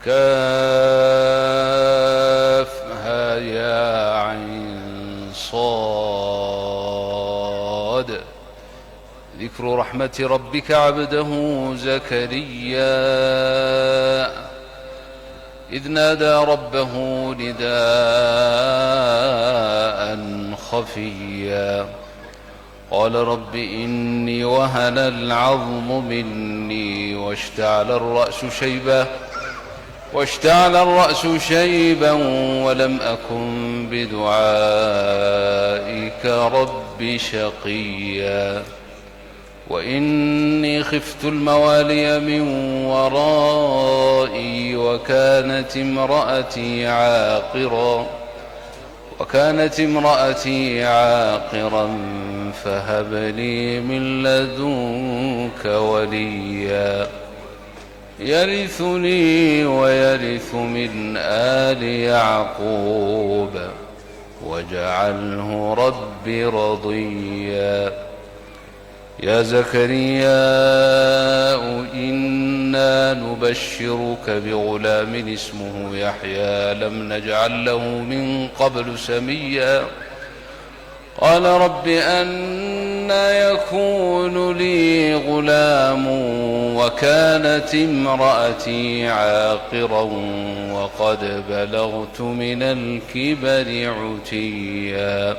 كافها يا عين صاد ذكر رحمة ربك عبده زكريا إذ نادى ربه نداء خفيا قال رب إني وهن العظم مني واشتعل الرأس شيبا ولم أكن بدعائك رب شقيا وإني خفت الموالي من ورائي وكانت امرأتي عاقرا فهب لي من لدنك وليا يرثني ويرث من آل يعقوب واجعله رب رضيا يا زكريا إنا نبشرك بغلام اسمه يحيى لم نجعل له من قبل سميا قال رب أنى يكون لي غلام وكانت امرأتي عاقرا وقد بلغت من الكبر عتيا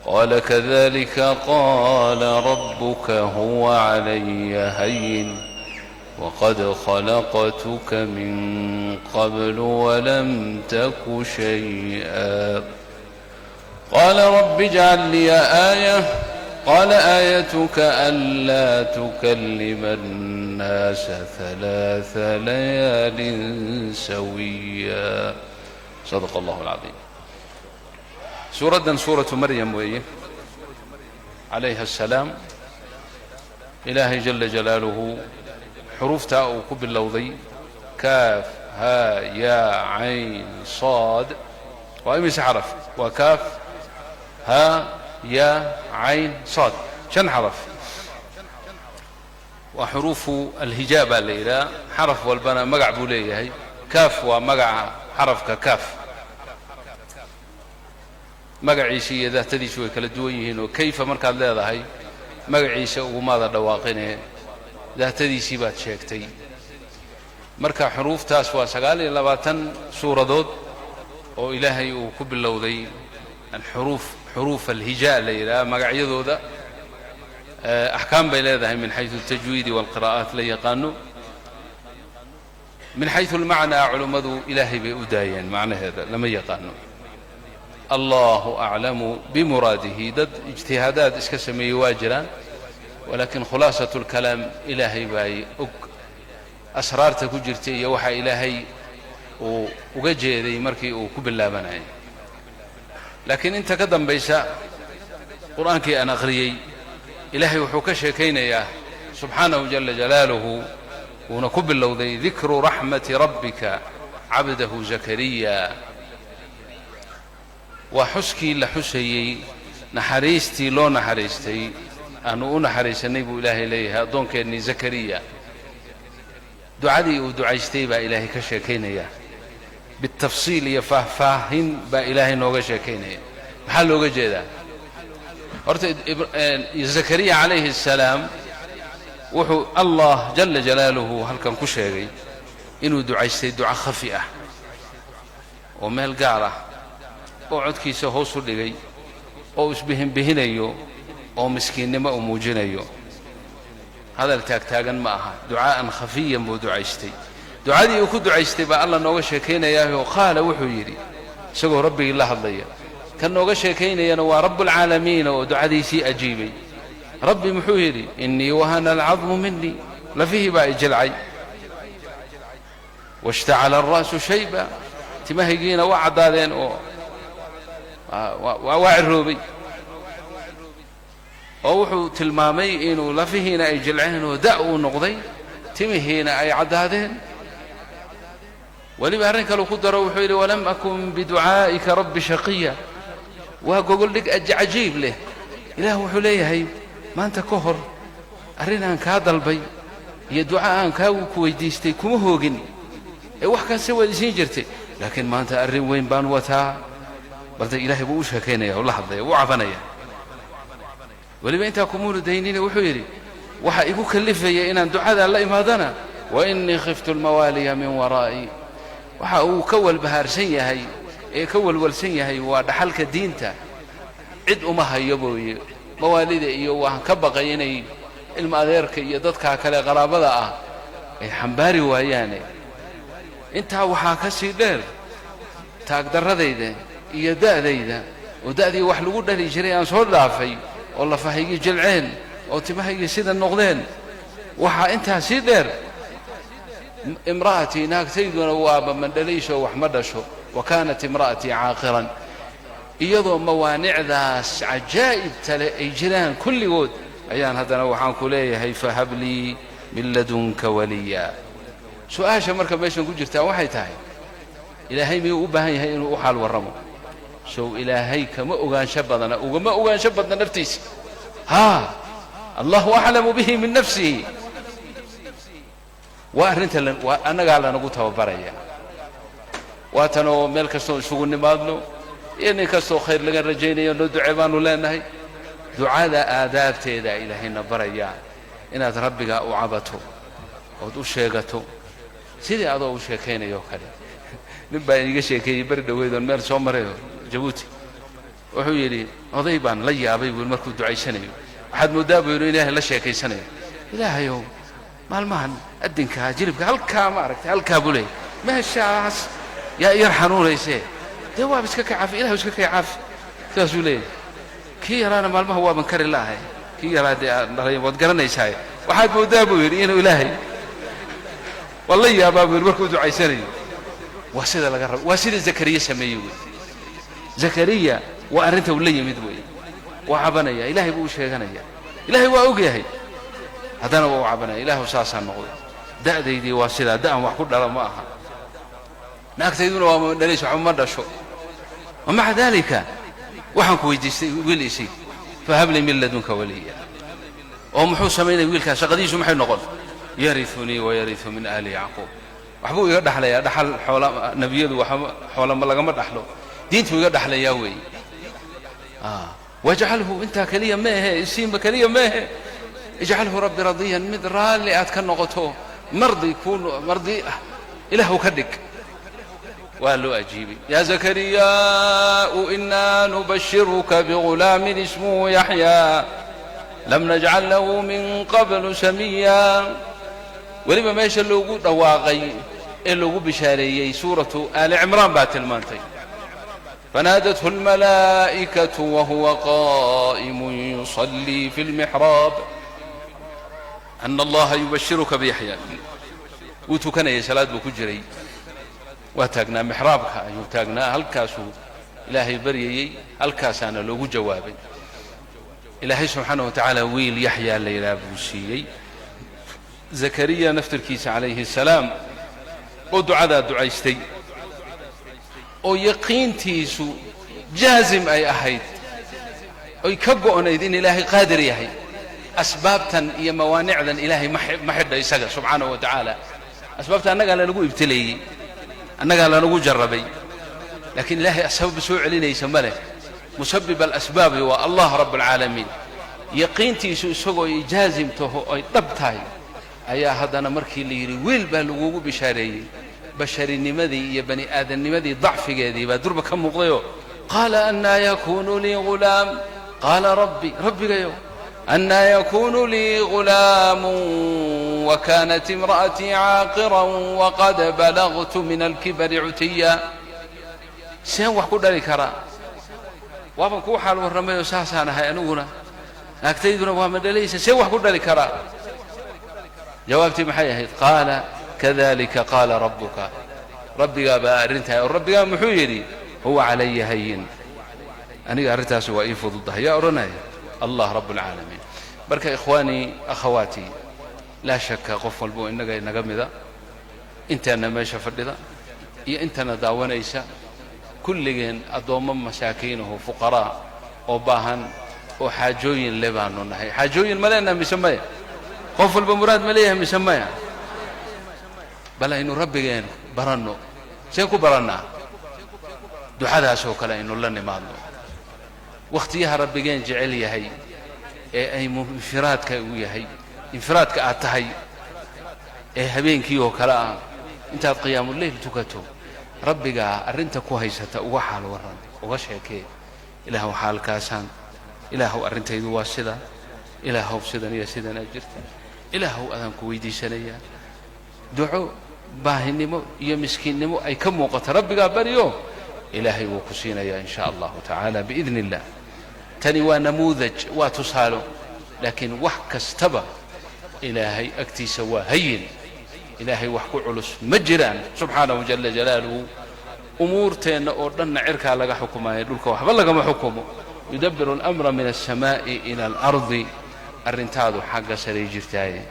قال كذلك قال ربك هو علي هين وقد خلقتك من قبل ولم تك شيئا قال رب اجعل لي آية قال آيتك ألا تكلم الناس 3 ليال سويا صدق الله العظيم. suuraddan suuratu maryam weeye calayha asalaam. ilaahay jala jalaaluhu xuruuftaa uu ku bilowday kaaf haa yaa cayn saad waa imise xaraf? waa kaaf haa yaa cayn saad 5 xaraf. waa xuruufu alhijaa baa la yidhaha. xaraf walbana magac buu leeyahay. kaaf waa magaca xarafka kaaf, magaciisa iyo daatadiisu way kala duwan yihiin oo kayfa markaad leedahay magaciisa ugumaada dhawaaqine daatadiisii baad sheegtay. marka xuruuftaas waa 29 suuradood oo ilaahay uu ku bilowday xuruuf alhijaa la yidhaha. magacyadooda axkaam bay leedahay min xayثu الtajwiidi wاlqira'aat la yaqaano. min xayثu اlmacnaa culummadu ilaahay bay u daayeen, macnaheeda lama yaqaano. allahu aclamu bimuraadihi. dad ijtihaadaad iska sameeyey waa jiraan, walaakin khulaasaة اlkalaam ilaahay baa og asraarta ku jirta iyo waxa ilaahay uu uga jeeday markii uu ku bilaabanayay. laakiin inta ka dambaysa qur'aankii aan aqriyey ilaahay wuxuu ka sheekaynayaa subxaanahu jala jalaaluhu, wuuna ku bilowday dikru raxmati rabbika cabdahu zakariya. waa xuskii la xusayey, naxariistii loo naxariistay, aanu u naxariisanay buu ilaahay leeyahay addoonkeennii zakariya. ducadii uu ducaystay baa ilaahay ka sheekaynaya bitafsiil iyo faahfaahin baa ilaahay nooga sheekaynaya. maxaa looga jeedaa? horta zakariya calayhi الsalaam wuxuu allah jala jalaaluhu halkan ku sheegay inuu ducaystay duco khafi ah oo meel gaar ah, oo codkiisa hoos u dhigay, oo isbihinbihinayo, oo miskiinnimo u muujinayo. hadal taagtaagan ma aha, ducaa'an khafiyan buu ducaystay. ducadii uu ku ducaystay baa alla nooga sheekaynayaao qaala wuxuu yidhi isagoo rabbigii la hadlaya. kan nooga sheekaynayana waa rabbulcaalamiina oo ducadiisii ajiibay. rabbi muxuu yidhi innii wahana alcadmu minii, lafihii baa ijilcay, washtacala alra'su shayba, timahaygiina waa caddaadeen oo waa ciroobay. oo wuxuu tilmaamay inuu lafihiina ay jilceen oo da' uu noqday, timihiina ay caddaadeen. weliba arrin kaleu ku daro wuxuu yidhi walam akun biducaa'ika rabbi shaqiya. waa gogoldhig cajiib leh. ilaah wuxuu leeyahay maanta ka hor arrin aan kaa dalbay iyo duca aan kaa ku weydiistay kuma hoogin, wax kasta waad isiin jirtay laakiin maanta arrin weyn baan wataa balda ilaahay buu u sheekaynaya oo la hadlaya u cabanaya waliba intaa kumuunu daynina wuxuu yidhi waxa igu kalifaya inaan ducada la imaadana wa innii khiftu almawaaliya min waraa'i waxa uu ka walbahaarsan yahay ee ka walwalsan yahay waa dhaxalka diinta cid uma hayo booye mawaalida iyo waan ka baqay inay ilma adeerka iyo dadka kale qaraabada ah ay xambaari waayaane intaa waxaa ka sii dheer taagdaradayda iyo da'dayda oo da'dii wax lagu dhali jiray aan soo dhaafay oo lafahaygii jilceen oo timahaygii sida noqdeen waxaa intaa sii dheer imra'atii naagtayduna waaba mandhalayso wax ma dhasho wa kaanat imra'atii caaqiran iyadoo mawaanicdaas cajaa'ibta leh ay jiraan kulligood ayaan haddana waxaan ku leeyahay fahab lii min ladunka waliya su'aasha marka meeshan ku jirtaa waxay tahay ilaahay miyuu u baahan yahay inuu u xaal warramo sow ilaahay kama ogaansho badana ugama ogaansho badna naftiisa haa allahu aclamu bihi min nafsihi waa arrinta waa annagaa lanagu tababaraya waatanoo meel kastoo isugu nimaadno iyo nin kastoo khayr laga rajaynayo noo duce baanu leenahay ducada aadaabteeda ilaahayna baraya inaad rabbiga u cabato ood u sheegato sidii adoo u sheekaynayo kale nin baa iiga sheekeeyey bari dhaweedoon meel soo marayo jabuuti wuxuu yidhi oday baan la yaabay buu markuu ducaysanayo waxaad mooddaa buu yidhi ilaahay la sheekaysanayo ilaahayow maalmahan addinkaa jilibka halkaa ma aragtay halkaa buu leeyay meeshaas yaa yar xanuunaysee dee waaba iska ka caafi ilahay iska ka caafi sidaasuu leeyahay kii yaraana maalmaha waaban kari la'ahay kii yaraa dee aan dhalay waad garanaysaa waxaad mooddaa buu yidhi inuu ilaahay waa la yaabaa buu yidhi markuu ducaysanayo waa sida laga rabo waa sida zakariya sameeyey wey zakariya waa arrinta uu la yimid wey waa cabanaya ilaahay buu u sheeganaya ilaahay waa og yahay haddana waa u cabanaya ilaahu saasaa noqday da'daydii waa sidaa da'an wax ku dhala ma aha naagtayduna waa dhalayso waxba ma dhasho wamaca daalika waxaan ku weydiistay wiil isii fahab lii min ladunka waliya oo muxuu samaynaya wiilkaas shaqadiisu maxay noqon yariunii wayariu min aali yacquub waxbuu iga dhaxlayaa dhaxal xoola nebiyadu xoolama lagama dhaxlo diintuu iga dhaxlayaa weeye wajcalhu intaa keliya meehe isiinba keliya meehe ijcalhu rabbi radiyan mid raalli aad ka noqoto mardi ah ilaahu ka dhig waa loo ajiibay yaa zakariyaau inaa nubashiruka bigulaamin ismuhu yaxyaa lam najcal lahu min qablu samiya weliba meesha loogu dhawaaqay ee loogu bishaareeyey suuratu aali cimraan baa tilmaantay fanaadathu almalaa'ikatu wahuwa qaa'imun yusallii fi lmixraab ana allaha yubashiruka biyaxyaa wuu tukanayay salaad buu ku jiray waa taagnaa mixraabka ayuu taagnaa halkaasuu ilaahay baryayey halkaasaana loogu jawaabay ilaahay subxaanahu watacaala wiil yaxyaa la yidhaha buu siiyey zakariya naftirkiisa calayhi asalaam oo ducadaa ducaystay oo yaqiintiisu jaazim ay ahayd oy ka go'nayd in ilaahay qaadir yahay asbaabtan iyo mawaanicdan ilaahay ma xidha isaga subxaanahu wa tacaala asbaabta annagaa lanagu ibtileeyey annagaa lanagu jarrabay laakiin ilaahay asbaab soo celinaysa ma leh musabib alasbaabi waa allah rabb alcaalamiin yaqiintiisu isagoo ay jaazim taho ay dhab tahay ayaa haddana markii la yidhi wiil baa lagugu bishaareeyey basharinimadii iyo bani aadamnimadii dacfigeedii baa durba ka muuqdayoo qaala annaa yakuunu lii ghulaam qaala rabbigayow annaa yakuunu lii ghulaamun wa kaanat imra'atii caaqiran waqad balagtu min alkibari cutiya seen wax ku dhali karaa waaban kuu xaal warramayoo saasaan ahay aniguna naagtayduna waa ma dhalaysa seen wax ku dhali karaa jawaabtii maxay ahayd qaala kadalika qaala rabbuka rabbigaa baa arrintahay oo rabbigaa muxuu yidhi huwa calaya hayin aniga arrintaasi waa ii fududahay yaa odhanaya allah rabb alcaalamiin marka ikhwaanii akhawaatii laa shaka qof walbo innaga inaga mida intaana meesha fadhida iyo intana daawanaysa kulligeen addoommo masaakiinahu fuqaraa oo baahan oo xaajooyin le baanu nahay xaajooyin ma leenaha mise maya qof walba muraad ma leeyahay mise maya bal aynu rabbigeen baranno seen ku barannaa ducadaasoo kale aynu la nimaadno wakhtiyaha rabbigeen jecel yahay ee ay infiraadka u yahay infiraadka aad tahay ee habeenkii oo kale ah intaad qiyaamul leyl tukato rabbigaa arrinta ku haysata uga xaal waran uga sheekee ilaahu xaalkaasaan ilaahu arrintaydu waa sida ilaahu sidan iyo sidan ajirta ilaahu adaan ku weydiisanayaa duco baahinimo iyo miskiinnimo ay ka muuqato rabbigaa baryo ilaahay wuu ku siinayaa in sha allahu tacaala biidni illah tani waa namuudaj waa tusaalo laakiin wax kastaba ilaahay agtiisa waa hayin ilaahay wax ku culus ma jiraan subxaanahu jala jalaaluhu umuurteenna oo dhanna cirkaa laga xukumaayo dhulka waxba lagama xukumo yudabbiru alamra min alsamaa'i ila alardi arrintaadu xagga saray jirtaaye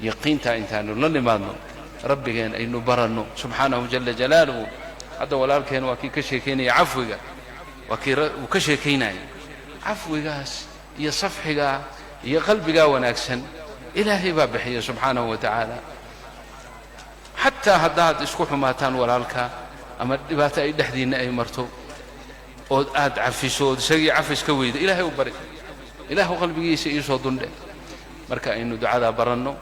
yaqiintaa intaanu la nimaadno rabbigeen aynu baranno subxaanahu jala jalaaluhu hadda walaalkeen waa kii ka sheekaynaya cafwiga waa kii uu ka sheekaynaya cafwigaas iyo safxigaa iyo qalbigaa wanaagsan ilaahay baa bixiya subxaanahu wa tacaala xataa haddaad isku xumaataan walaalka ama dhibaato ay dhexdiinna ay marto ood aad cafiso ood isagii cafis ka weyda ilaahay u bari ilaahu qalbigiisa iisoo dundhe marka aynu ducadaa baranno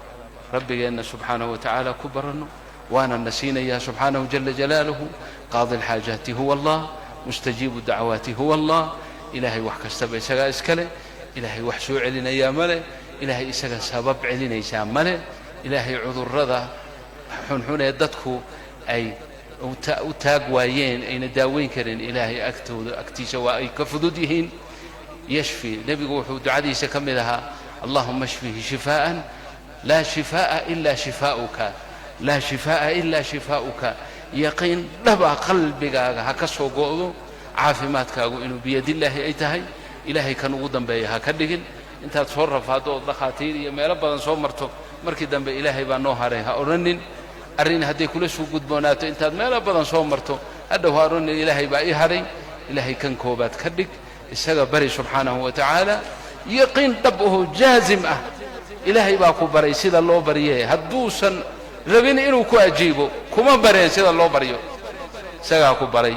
rabbigeenna subxaanahu wa tacaala ku baranno waana na siinayaa subxaanahu jala jalaaluhu qaadi alxaajaati huwa allah mustajiibu dacwaati huwa allah ilaahay wax kastaba isagaa iskale ilaahay wax soo celinayaa ma leh ilaahay isaga sabab celinaysaa ma leh ilaahay cudurrada xunxun ee dadku ay u taag waayeen ayna daaweyn karin ilaahay agtiisa waa ay ka fudud yihiin yashfi nebigu wuxuu ducadiisa ka mid ahaa allahuma shfihi shifaa'an laa shifaa'a ilaa shifaa'uka laa shifaa'a ilaa shifaa'uka yaqiin dhaba qalbigaaga ha ka soo go'do caafimaadkaagu inuu biyadillaahi ay tahay ilaahay kan ugu dambeeya ha ka dhigin intaad soo rafaado oo dhakhaatiir iyo meelo badan soo marto markii dambe ilaahay baa noo haray ha odhanin arrin hadday kula soo gudboonaato intaad meelo badan soo marto hadhow ha odhanin ilaahay baa ii haray ilaahay kan koobaad ka dhig isaga bari subxaanahu wa tacaala yaqiin dhab oo jaazim ah ilaahay baa ku baray sida loo barye hadduusan rabin inuu ku ajiibo kuma bareen sida loo baryo isagaa ku baray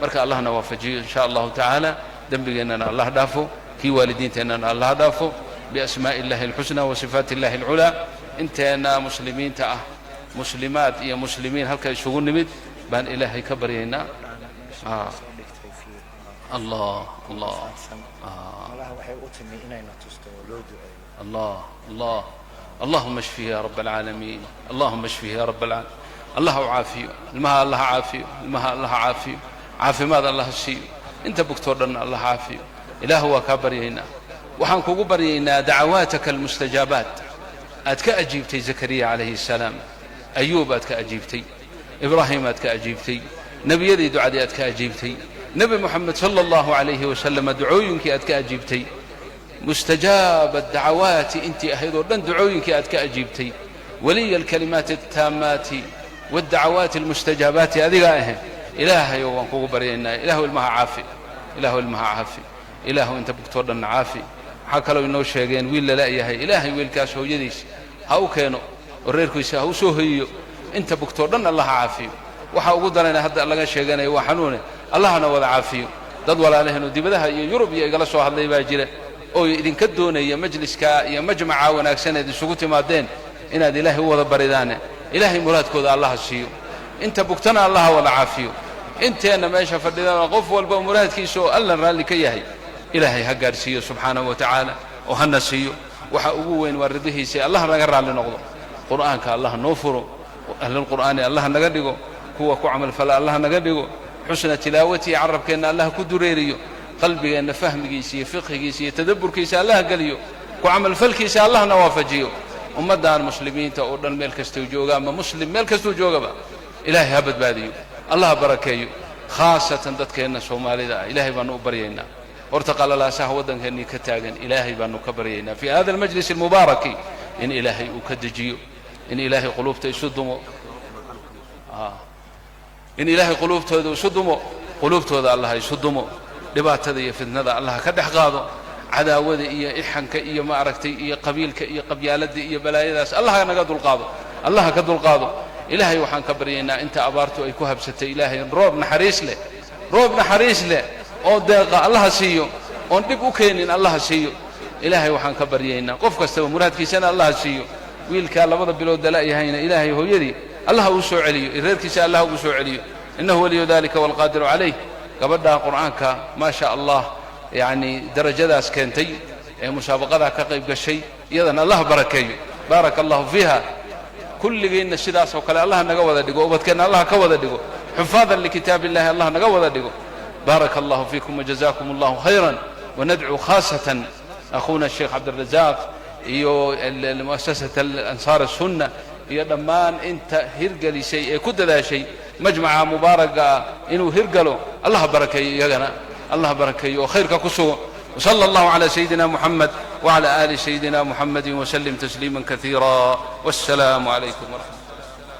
marka allahna waafajiyo in sha allahu tacaala dembigeennana allah dhaafo kii waalidiinteennana allah dhaafo biasmaa'i illahi alxusna wa sifaati illahi alculaa inteenna muslimiinta ah muslimaad iyo muslimiin halka isugu nimid baan ilaahay ka baryaynaa الله الله الله الله اللهم اشفه يا رب العالمين اللهم اشفه يا رب العالمين الله عافيه المها الله عافيه المها الله عافيه عافي ماذا الله الشيء انت بكتور لنا الله عافيه إله هو كبرينا وحن كبرينا دعواتك المستجابات أتك أجيبتي زكريا عليه السلام أيوب أتك أجيبتي إبراهيم أتك أجيبتي نبي يدي دعاء أتك أجيبتي نبي محمد صلى الله عليه وسلم دعوينك أتك أجيبتي مستجاب الدعوات انت أهيضو لن دعوينك أتك أجيبتي ولي الكلمات التامات والدعوات المستجابات هذه إلهي وانكو برينا إله المها عافي إله المها عافي إله انت بكتور لنا عافي حكى لو إنه شيئين ويلا لا يهي إلهي ويلكاس هو يديش هاو كانوا وريركو يسا هاو سوهيو انت بكتور لنا الله عافي waxa ugu darayna hadda laga sheeganay waa xanuune allahna wada caafiyo dad walaalaheenu dibadaha iyo yurub iyo igala soo hadlay baa jira oo idinka doonaya majliska iyo majmaca wanaagsan ee isugu timaadeen inaad ilaahay u wada baridaan ilaahay muraadkooda allah siiyo inta bugtana allah wada caafiyo inteena meesha fadhidana qof walba muraadkiisa oo allah raali ka yahay ilaahay ha gaarsiiyo subxaanahu wa tacaala oo hana siiyo waxa ugu weyn waa ridihiisa allah naga raali noqdo quraanka allah noo furo ahlul quraani allah naga dhigo kuwa ku camal fala allah naga dhigo xusna tilaawati arabkeena allah ku dureeriyo qalbigeena fahmigiisa iyo fiqhigiisa iyo tadabburkiisa allah galiyo ku camal falkiisa allah na waafajiyo ummadan muslimiinta oo dhan meel kasta jooga ama muslim meel kasta joogaba ilaahay ha badbaadiyo allah barakeeyo khaasatan dadkeena Soomaalida ilaahay baan u baryaynaa horta qalalaasaha wadankeena ka taagan ilaahay baan u ka baryaynaa fi hada almajlis almubaarak in ilaahay uu ka dajiyo in ilaahay qulubta isu dumo in ilaahay qulubtooda isu dumo qulubtooda allah isu dumo dhibaatada iyo fitnada allah ka dhex qaado cadaawada iyo ixanka iyo ma aragtay iyo qabiilka iyo qabyaalada iyo balaayadaas allah naga dulqaado allah ka dulqaado ilaahay waxaan ka baryaynaa inta abaartu ay ku habsatay ilaahay roob naxariis leh oo deeqa allaha siiyo oon dhib u keenin allaha siiyo ilaahay waxaan ka baryaynaa qof kastaba muraadkiisana allaha siiyo wiilkaa 2 bilood dalaayahayna ilaahay hooyadii allaha uu soo celiyo reerkiisa allaha uu soo celiyo innahu waliyu dhalika wal qadiru alayh gabadha quraanka ma sha Allah yani darajadaas keentay ee musaabaqada ka qayb gashay iyadana allah barakeeyo barakallahu fiha kulligeena sidaas oo kale allah naga wada dhigo ubadkeena allah ka wada dhigo xufaadan likitaabillahi allah naga wada dhigo barakallahu fiikum wa jazakumullahu khayran wa nad'u khaasatan أخونا الشيخ عبد الرزاق iyo المؤسسة الأنصار السنة iyo dhammaan inta hirgelisay ee ku dadaashay majmaca mubaaraka inuu hirgalo Allah barakeeyo iyagana Allah barakeeyo khayrka ku sugo وصلى الله على سيدنا محمد وعلى آل سيدنا محمد وسلم تسليما كثيرا والسلام عليكم ورحمة الله